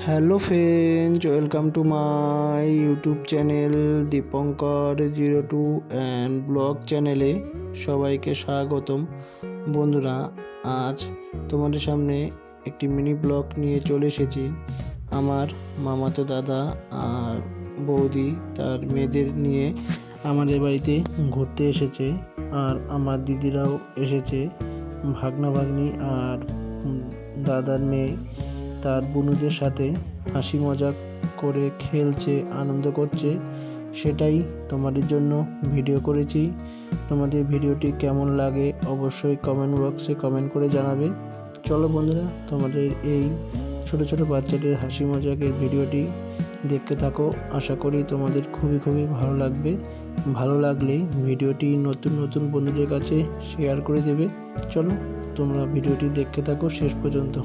Hello friends, welcome to my YouTube channel দীপঙ্কর02 and blog চ্যানেলে সবাইকে স্বাগতম। বন্ধুরা, আজ তোমাদের সামনে একটি মিনি ব্লগ নিয়ে চলে এসেছি। আমার মামাতো দাদা আর বৌদি তার মেয়েদের নিয়ে আমাদের বাড়িতে ঘুরতে এসেছে, আর আমার দিদিরাও এসেছে, ভাগনা ভাগ্নি আর দাদার মেয়ে তার বোনদের সাথে হাসি মজা করে খেলছে, আনন্দ করছে। সেটাই তোমাদের জন্য ভিডিও করেছি। তোমাদের ভিডিওটি কেমন লাগে অবশ্যই কমেন্ট বক্সে কমেন্ট করে জানাবে। চলো বন্ধুরা, তোমাদের এই ছোট ছোট বাচ্চাদের হাসি মজাকের ভিডিওটি দেখতে থাকো। আশা করি তোমাদের খুবই ভালো লাগবে। ভালো লাগলে ভিডিওটি নতুন বন্ধুদের কাছে শেয়ার করে দেবে। চলো তোমরা ভিডিওটি দেখতে থাকো শেষ পর্যন্ত।